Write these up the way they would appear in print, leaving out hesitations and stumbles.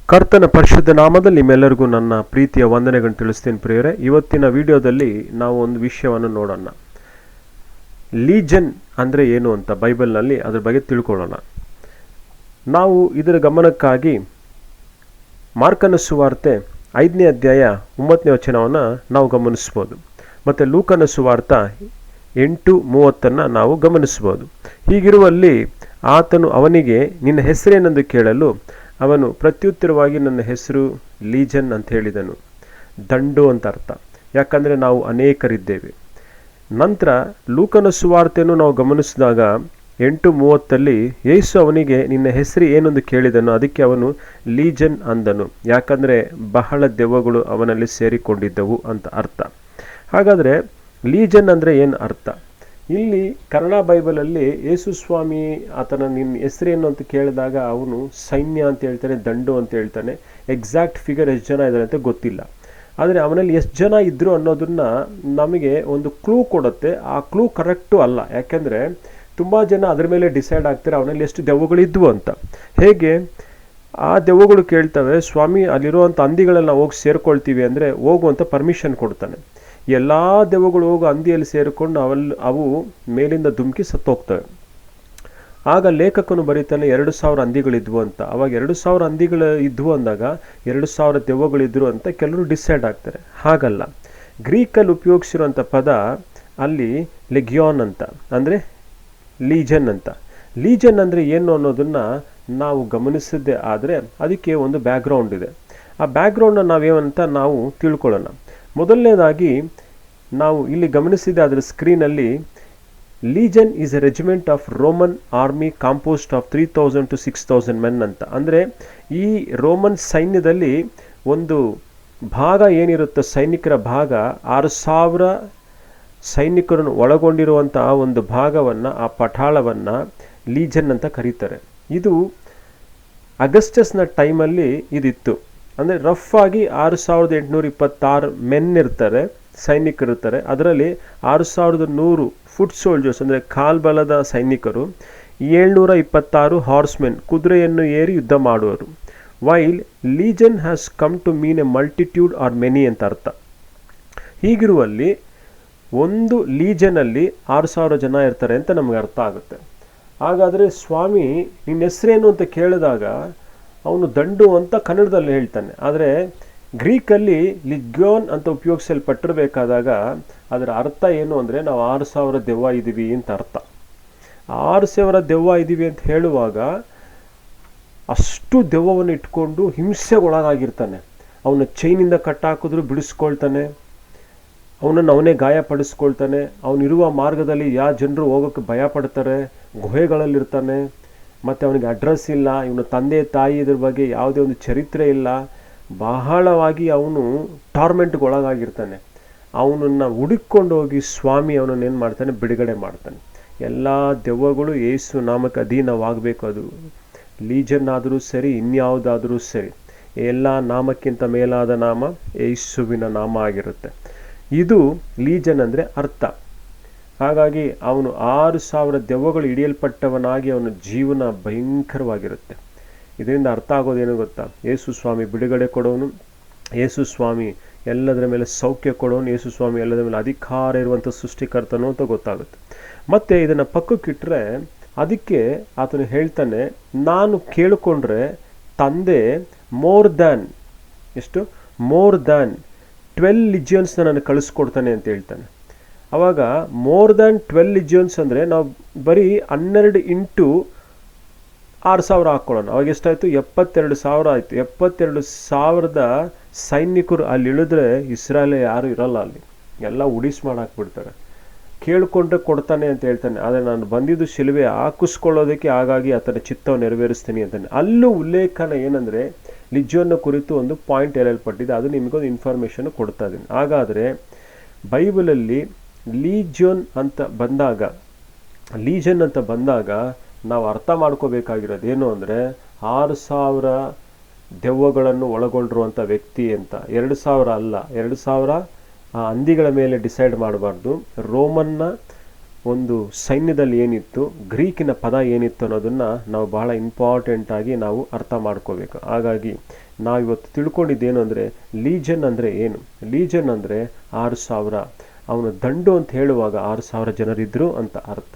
ಕರ್ತನ ಪರಿಶುದ್ಧ ನಾಮದಲ್ಲಿ ನಿಮ್ಮೆಲ್ಲರಿಗೂ ನನ್ನ ಪ್ರೀತಿಯ ವಂದನೆಗಳನ್ನು ತಿಳಿಸ್ತೀನಿ ಪ್ರಿಯರೇ. ಇವತ್ತಿನ ವಿಡಿಯೋದಲ್ಲಿ ನಾವು ಒಂದು ವಿಷಯವನ್ನು ನೋಡೋಣ. ಲೀಜನ್ ಅಂದರೆ ಏನು ಅಂತ ಬೈಬಲ್ನಲ್ಲಿ ಅದ್ರ ಬಗ್ಗೆ ತಿಳ್ಕೊಳ್ಳೋಣ. ನಾವು ಇದರ ಗಮನಕ್ಕಾಗಿ ಮಾರ್ಕನ ಸುವಾರ್ತೆ 5ನೇ ಅಧ್ಯಾಯ 9ನೇ ವಚನವನ್ನು ನಾವು ಗಮನಿಸ್ಬೋದು. ಮತ್ತು ಲೂಕನ ಸುವಾರ್ತ 8:30 ನಾವು ಗಮನಿಸ್ಬೋದು. ಹೀಗಿರುವಲ್ಲಿ ಆತನು ಅವನಿಗೆ ನಿನ್ನ ಹೆಸರೇನೆಂದು ಕೇಳಲು ಅವನು ಪ್ರತ್ಯುತ್ತರವಾಗಿ ನನ್ನ ಹೆಸರು ಲೀಜನ್ ಅಂತ ಹೇಳಿದನು. ದಂಡು ಅಂತ ಅರ್ಥ, ಯಾಕಂದರೆ ನಾವು ಅನೇಕರಿದ್ದೇವೆ. ನಂತರ ಲೂಕನ ಸುವಾರ್ತೆಯನ್ನು ನಾವು ಗಮನಿಸಿದಾಗ 8:30 ಯೇಸು ಅವನಿಗೆ ನಿನ್ನ ಹೆಸರು ಏನೆಂದು ಕೇಳಿದನು. ಅದಕ್ಕೆ ಅವನು ಲೀಜನ್ ಅಂದನು, ಯಾಕಂದರೆ ಬಹಳ ದೆವ್ವಗಳು ಅವನಲ್ಲಿ ಸೇರಿಕೊಂಡಿದ್ದವು ಅಂತ ಅರ್ಥ. ಹಾಗಾದರೆ ಲೀಜನ್ ಅಂದರೆ ಏನು ಅರ್ಥ? ಇಲ್ಲಿ ಕನ್ನಡ ಬೈಬಲಲ್ಲಿ ಯೇಸು ಸ್ವಾಮಿ ಆತನ ನಿನ್ನ ಹೆಸರೇನು ಅಂತ ಕೇಳಿದಾಗ ಅವನು ಸೈನ್ಯ ಅಂತ ಹೇಳ್ತಾನೆ, ದಂಡು ಅಂತ ಹೇಳ್ತಾನೆ. ಎಕ್ಸಾಕ್ಟ್ ಫಿಗರ್ ಎಷ್ಟು ಜನ ಇದ್ದಾರೆ ಅಂತ ಗೊತ್ತಿಲ್ಲ. ಆದರೆ ಅವನಲ್ಲಿ ಎಷ್ಟು ಜನ ಇದ್ದರು ಅನ್ನೋದನ್ನು ನಮಗೆ ಒಂದು ಕ್ಲೂ ಕೊಡುತ್ತೆ. ಆ ಕ್ಲೂ ಕರೆಕ್ಟು ಅಲ್ಲ, ಯಾಕೆಂದರೆ ತುಂಬ ಜನ ಅದರ ಮೇಲೆ ಡಿಸೈಡ್ ಆಗ್ತಾರೆ ಅವನಲ್ಲಿ ಎಷ್ಟು ದೆವ್ವಗಳಿದ್ವು ಅಂತ. ಹೇಗೆ ಆ ದೆವ್ವಗಳು ಕೇಳ್ತವೆ, ಸ್ವಾಮಿ ಅಲ್ಲಿರುವಂಥ ಹಂದಿಗಳೆಲ್ಲ ಹೋಗಿ ಸೇರ್ಕೊಳ್ತೀವಿ ಅಂದರೆ ಹೋಗುವಂಥ ಪರ್ಮಿಷನ್ ಕೊಡ್ತಾನೆ. ಎಲ್ಲ ದೆವ್ವಗಳು ಹೋಗಿ ಹಂದಿಯಲ್ಲಿ ಸೇರಿಕೊಂಡು ಅವು ಮೇಲಿಂದ ಧುಮುಕಿ ಸತ್ತೋಗ್ತವೆ. ಆಗ ಲೇಖಕನು ಬರೀತಾನೆ 2,000 ಹಂದಿಗಳಿದ್ವು ಅಂತ. ಅವಾಗ 2,000 ಹಂದಿಗಳು ಇದ್ವು ಅಂದಾಗ 2,000 ದೆವ್ವಗಳಿದ್ರು ಅಂತ ಕೆಲವರು ಡಿಸೈಡ್ ಆಗ್ತಾರೆ. ಹಾಗಲ್ಲ, ಗ್ರೀಕಲ್ಲಿ ಉಪಯೋಗಿಸಿರುವಂಥ ಪದ ಅಲ್ಲಿ ಲೆಗ್ಯಾನ್ ಅಂತ, ಅಂದರೆ ಲೀಜನ್ ಅಂತ. ಲೀಜನ್ ಅಂದರೆ ಏನು ಅನ್ನೋದನ್ನು ನಾವು ಗಮನಿಸಿದ್ದೇ ಆದರೆ ಅದಕ್ಕೆ ಒಂದು ಬ್ಯಾಕ್ಗ್ರೌಂಡ್ ಇದೆ. ಆ ಬ್ಯಾಕ್ಗ್ರೌಂಡನ್ನು ನಾವೇನಂತ ನಾವು ತಿಳ್ಕೊಳ್ಳೋಣ. ಮೊದಲನೇದಾಗಿ ನಾವು ಇಲ್ಲಿ ಗಮನಿಸಿದ ಅದರ ಸ್ಕ್ರೀನಲ್ಲಿ legion is a regiment of Roman army composed of 3,000 to 6,000 men ಅಂತ. ಅಂದರೆ ಈ ರೋಮನ್ ಸೈನ್ಯದಲ್ಲಿ ಒಂದು ಭಾಗ ಏನಿರುತ್ತೆ, ಸೈನಿಕರ ಭಾಗ 6,000 ಸೈನಿಕರನ್ನು ಒಳಗೊಂಡಿರುವಂಥ ಒಂದು ಭಾಗವನ್ನು, ಆ ಪಠಾಳವನ್ನು ಲೀಜನ್ ಅಂತ ಕರೀತಾರೆ. ಇದು ಅಗಸ್ಟಸ್ನ ಟೈಮಲ್ಲಿ ಇದಿತ್ತು. ಅಂದರೆ ರಫ್ ಆಗಿ 6,826 ಮೆನ್ ಇರ್ತಾರೆ, ಸೈನಿಕರಿರ್ತಾರೆ. ಅದರಲ್ಲಿ 6,100 ಫುಟ್ ಸೋಲ್ಜರ್ಸ್ ಅಂದರೆ ಕಾಲ್ಬಲದ ಸೈನಿಕರು, 726 ಹಾರ್ಸ್ಮೆನ್ ಕುದುರೆಯನ್ನು ಏರಿ ಯುದ್ಧ ಮಾಡುವರು. While legion has come to mean a multitude or many ಅಂತ ಅರ್ಥ. ಹೀಗಿರುವಲ್ಲಿ ಒಂದು ಲೀಜನಲ್ಲಿ 6,000 ಜನ ಇರ್ತಾರೆ ಅಂತ ನಮಗೆ ಅರ್ಥ ಆಗುತ್ತೆ. ಹಾಗಾದರೆ ಸ್ವಾಮಿ ನಿನ್ನ ಹೆಸರೇನು ಅಂತ ಕೇಳಿದಾಗ ಅವನು ದಂಡು ಅಂತ ಕನ್ನಡದಲ್ಲಿ ಹೇಳ್ತಾನೆ. ಆದರೆ ಗ್ರೀಕಲ್ಲಿ ಲಿಗ್ಯೋನ್ ಅಂತ ಉಪಯೋಗಿಸಲ್ಪಟ್ಟಿರಬೇಕಾದಾಗ ಅದರ ಅರ್ಥ ಏನು ಅಂದರೆ ನಾವು 6,000 ದೆವ್ವ ಇದ್ದೀವಿ ಅಂತ ಅರ್ಥ. 6,000 ದೆವ್ವ ಇದ್ದೀವಿ ಅಂತ ಹೇಳುವಾಗ ಅಷ್ಟು ದೆವ್ವವನ್ನು ಇಟ್ಕೊಂಡು ಹಿಂಸೆಗೊಳಗಾಗಿರ್ತಾನೆ. ಅವನ ಚೈನಿಂದ ಕಟ್ಟಾಕಿದ್ರು ಬಿಡಿಸ್ಕೊಳ್ತಾನೆ, ಅವನನ್ನು ಅವನೇ ಗಾಯಪಡಿಸ್ಕೊಳ್ತಾನೆ. ಅವನಿರುವ ಮಾರ್ಗದಲ್ಲಿ ಯಾವ ಜನರು ಹೋಗೋಕ್ಕೆ ಭಯಪಡ್ತಾರೆ, ಗುಹೆಗಳಲ್ಲಿರ್ತಾನೆ. ಮತ್ತು ಅವನಿಗೆ ಅಡ್ರೆಸ್ ಇಲ್ಲ, ಇವನ ತಂದೆ ತಾಯಿ ಇದ್ರ ಬಗ್ಗೆ ಯಾವುದೇ ಒಂದು ಚರಿತ್ರೆ ಇಲ್ಲ. ಬಹಳವಾಗಿ ಅವನು ಟಾರ್ಮೆಂಟ್ಗೆ ಒಳಗಾಗಿರ್ತಾನೆ. ಅವನನ್ನು ಹುಡುಕೊಂಡು ಹೋಗಿ ಸ್ವಾಮಿ ಅವನನ್ನು ಏನು ಮಾಡ್ತಾನೆ, ಬಿಡುಗಡೆ ಮಾಡ್ತಾನೆ. ಎಲ್ಲ ದೆವ್ವಗಳು ಯೇಸು ನಾಮಕ್ಕೆ ಅಧೀನವಾಗಬೇಕು. ಅದು ಲೀಜನ್ ಆದರೂ ಸರಿ, ಇನ್ಯಾವುದಾದರೂ ಸರಿ, ಎಲ್ಲ ನಾಮಕ್ಕಿಂತ ಮೇಲಾದ ನಾಮ ಯೇಸುವಿನ ನಾಮ ಆಗಿರುತ್ತೆ. ಇದು ಲೀಜನ್ ಅಂದರೆ ಅರ್ಥ. ಹಾಗಾಗಿ ಅವನು 6,000 ದೆವ್ವಗಳು ಹಿಡಿಯಲ್ಪಟ್ಟವನಾಗಿ ಅವನ ಜೀವನ ಭಯಂಕರವಾಗಿರುತ್ತೆ. ಇದರಿಂದ ಅರ್ಥ ಆಗೋದೇನು ಗೊತ್ತಾ? ಯೇಸು ಸ್ವಾಮಿ ಬಿಡುಗಡೆ ಕೊಡೋನು, ಯೇಸು ಸ್ವಾಮಿ ಎಲ್ಲದರ ಮೇಲೆ ಸೌಖ್ಯ ಕೊಡೋನು, ಯೇಸು ಸ್ವಾಮಿ ಎಲ್ಲದರ ಮೇಲೆ ಅಧಿಕಾರ ಇರುವಂಥ ಸೃಷ್ಟಿಕರ್ತನೋ ಅಂತ ಗೊತ್ತಾಗುತ್ತೆ. ಮತ್ತು ಇದನ್ನು ಪಕ್ಕಕ್ಕಿಟ್ಟರೆ ಅದಕ್ಕೆ ಆತನು ಹೇಳ್ತಾನೆ, ನಾನು ಕೇಳಿಕೊಂಡ್ರೆ ತಂದೆ ಮೋರ್ ದ್ಯಾನ್ 12 ಲಿಜಿಯನ್ಸ್ನ ನಾನು ಕಳಿಸ್ಕೊಡ್ತಾನೆ ಅಂತ ಹೇಳ್ತಾನೆ. ಆವಾಗ ಮೋರ್ ದ್ಯಾನ್ 12 ಲಿಜಿಯನ್ಸ್ ಅಂದರೆ ನಾವು ಬರೀ 12 ಇಂಟು 6,000 ಹಾಕ್ಕೊಳ್ಳೋಣ. ಅವಾಗ ಎಷ್ಟಾಯಿತು? 72,000 ಆಯಿತು. 72,000 ಸೈನಿಕರು ಅಲ್ಲಿ ಇಳಿದ್ರೆ ಇಸ್ರಾಯೇಲ್ ಯಾರು ಇರಲ್ಲ, ಅಲ್ಲಿ ಎಲ್ಲ ಉಡಿಸ್ ಮಾಡಾಕ್ಬಿಡ್ತಾರೆ. ಕೇಳಿಕೊಂಡ್ರೆ ಕೊಡ್ತಾನೆ ಅಂತ ಹೇಳ್ತಾನೆ. ಆದರೆ ನಾನು ಬಂದಿದ್ದು ಶಿಲುಬೆ ಹಾಕಿಸ್ಕೊಳ್ಳೋದಕ್ಕೆ, ಹಾಗಾಗಿ ಆತನ ಚಿತ್ತವನ್ನು ನೆರವೇರಿಸ್ತೀನಿ ಅಂತಾನೆ. ಅಲ್ಲೂ ಉಲ್ಲೇಖನ ಏನಂದರೆ ಲಿಜಿಯನ್ನ ಕುರಿತು ಒಂದು ಪಾಯಿಂಟ್ ಹೇಳಲ್ಪಟ್ಟಿದೆ. ಅದು ನಿಮಗೊಂದು ಇನ್ಫಾರ್ಮೇಷನ್ ಕೊಡ್ತಾ ಇದ್ದೀನಿ. ಹಾಗಾದರೆ ಬೈಬಲಲ್ಲಿ ಲೀಜನ್ ಅಂತ ಬಂದಾಗ ನಾವು ಅರ್ಥ ಮಾಡ್ಕೋಬೇಕಾಗಿರೋದು ಏನು ಅಂದರೆ 6,000 ದೆವ್ವಗಳನ್ನು ಒಳಗೊಂಡಿರುವಂಥ ವ್ಯಕ್ತಿ ಅಂತ. 2,000 ಅಲ್ಲ, 2,000 ಹಂದಿಗಳ ಮೇಲೆ ಡಿಸೈಡ್ ಮಾಡಬಾರ್ದು. ರೋಮನ್ನ ಒಂದು ಸೈನ್ಯದಲ್ಲಿ ಏನಿತ್ತು, ಗ್ರೀಕಿನ ಪದ ಏನಿತ್ತು ಅನ್ನೋದನ್ನು ನಾವು ಬಹಳ ಇಂಪಾರ್ಟೆಂಟಾಗಿ ನಾವು ಅರ್ಥ ಮಾಡ್ಕೋಬೇಕು. ಹಾಗಾಗಿ ನಾವಿವತ್ತು ತಿಳ್ಕೊಂಡಿದ್ದೇನು ಅಂದರೆ ಲೀಜನ್ ಅಂದರೆ ಏನು. ಲೀಜನ್ ಅಂದರೆ 6,000. ಅವನು ದಂಡು ಅಂತ ಹೇಳುವಾಗ 6,000 ಜನರಿದ್ದರು ಅಂತ ಅರ್ಥ.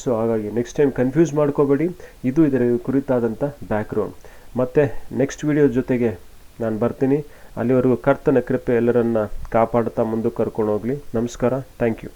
ಸೊ ಹಾಗಾಗಿ ನೆಕ್ಸ್ಟ್ ಟೈಮ್ ಕನ್ಫ್ಯೂಸ್ ಮಾಡ್ಕೋಬೇಡಿ. ಇದು ಇದರ ಕುರಿತಾದಂಥ ಬ್ಯಾಕ್ಗ್ರೌಂಡ್. ಮತ್ತು ನೆಕ್ಸ್ಟ್ ವಿಡಿಯೋ ಜೊತೆಗೆ ನಾನು ಬರ್ತೀನಿ. ಅಲ್ಲಿವರೆಗೂ ಕರ್ತನ ಕೃಪೆ ಎಲ್ಲರನ್ನ ಕಾಪಾಡ್ತಾ ಮುಂದಕ್ಕೆ ಕರ್ಕೊಂಡು ಹೋಗಲಿ. ನಮಸ್ಕಾರ. Thank you.